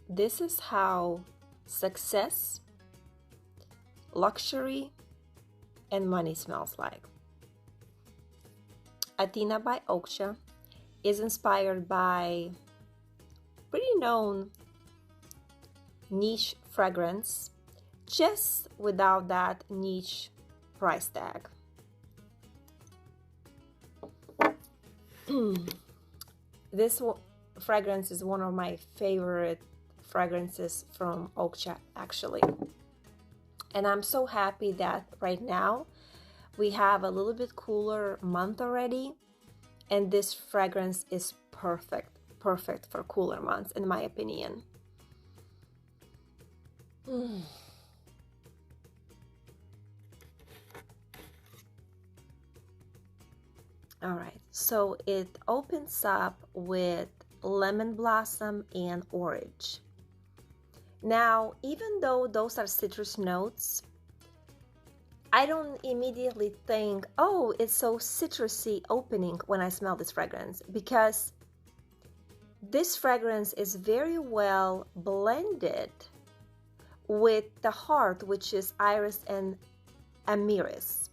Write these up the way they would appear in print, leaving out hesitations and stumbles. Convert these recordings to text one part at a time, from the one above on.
This is how success, luxury, and money smells like. Athena by Oakcha is inspired by pretty known niche fragrance, just without that niche price tag. This fragrance is one of my favorite fragrances from Oakcha, actually. And I'm so happy that right now we have a little bit cooler month already, and this fragrance is perfect for cooler months, in my opinion. All right, so it opens up with lemon blossom and orange. Now, even though those are citrus notes, I don't immediately think, oh, it's so citrusy opening when I smell this fragrance, because this fragrance is very well blended with the heart, which is iris and amethyst.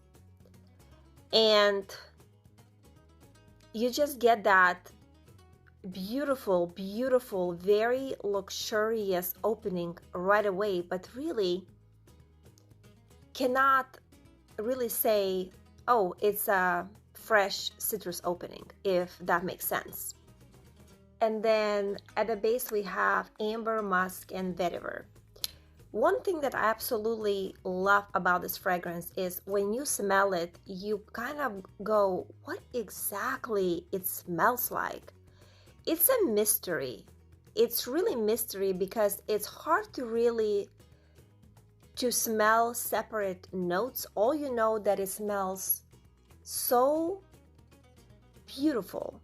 And you just get that beautiful, very luxurious opening right away, but really cannot really say, oh, it's a fresh citrus opening, if that makes sense. And then at the base we have amber, musk, and vetiver. One thing that I absolutely love about this fragrance is when you smell it, you kind of go, what exactly it smells like? It's a mystery. It's really mystery because it's hard to smell separate notes. All you know that it smells so beautiful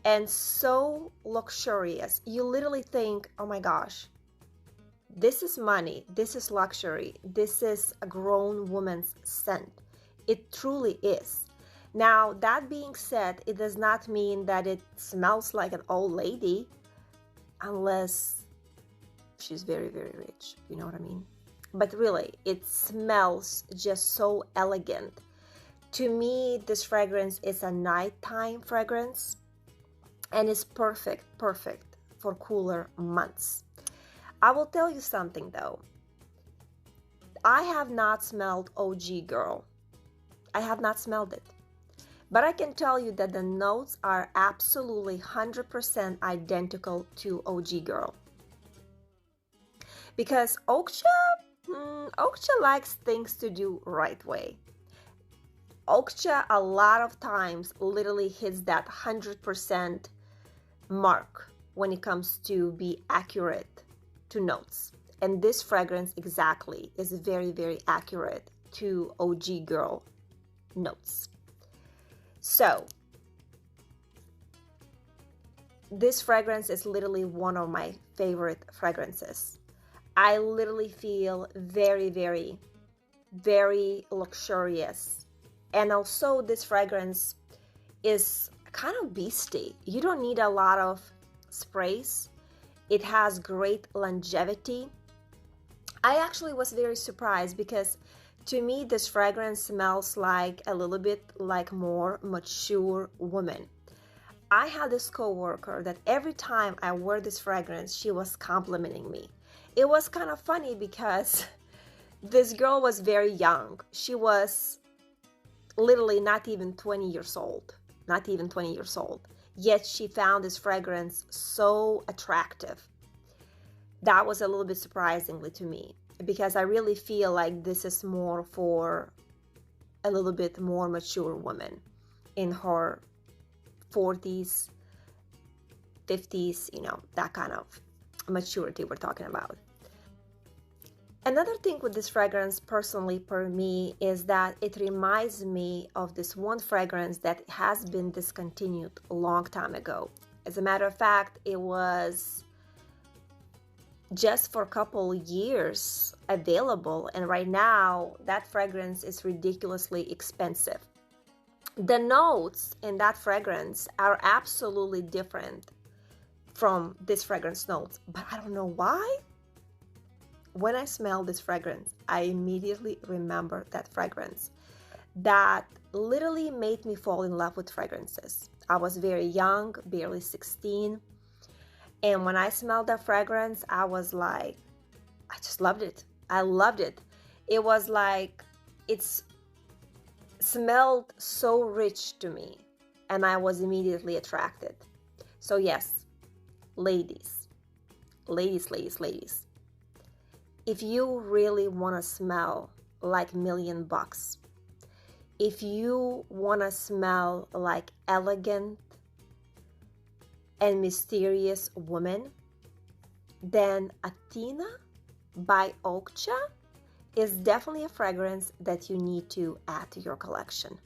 and so luxurious. You literally think, oh my gosh, this is money, this is luxury, this is a grown woman's scent. It truly is. Now, that being said, it does not mean that it smells like an old lady, unless she's very, very rich, you know what I mean? But really, it smells just so elegant. To me, this fragrance is a nighttime fragrance, and it's perfect for cooler months. I will tell you something though. I have not smelled OG Girl. I have not smelled it. But I can tell you that the notes are absolutely 100% identical to OG Girl. Because Oakcha likes things to do right way. Oakcha a lot of times literally hits that 100% mark when it comes to be accurate to notes, and this fragrance exactly is very, very accurate to OG Girl notes. So this fragrance is literally one of my favorite fragrances. I literally feel very, very, very luxurious, and also this fragrance is kind of beastie. You don't need a lot of sprays. It has great longevity. I actually was very surprised because to me this fragrance smells like a little bit like more mature woman. I had this coworker that every time I wore this fragrance, she was complimenting me. It was kind of funny because this girl was very young. She was literally not even 20 years old. Not even 20 years old. Yet she found this fragrance so attractive. That was a little bit surprisingly to me, because I really feel like this is more for a little bit more mature woman in her 40s, 50s, you know, that kind of maturity we're talking about. Another thing with this fragrance, personally for me, is that it reminds me of this one fragrance that has been discontinued a long time ago. As a matter of fact, it was just for a couple years available, and right now that fragrance is ridiculously expensive. The notes in that fragrance are absolutely different from this fragrance notes, but I don't know why. When I smell this fragrance, I immediately remember that fragrance that literally made me fall in love with fragrances. I was very young, barely 16. And when I smelled that fragrance, I was like, I just loved it. I loved it. It was like, it's smelled so rich to me, and I was immediately attracted. So yes, ladies, if you really want to smell like $1,000,000, if you want to smell like elegant and mysterious woman, then Athena by Oakcha is definitely a fragrance that you need to add to your collection.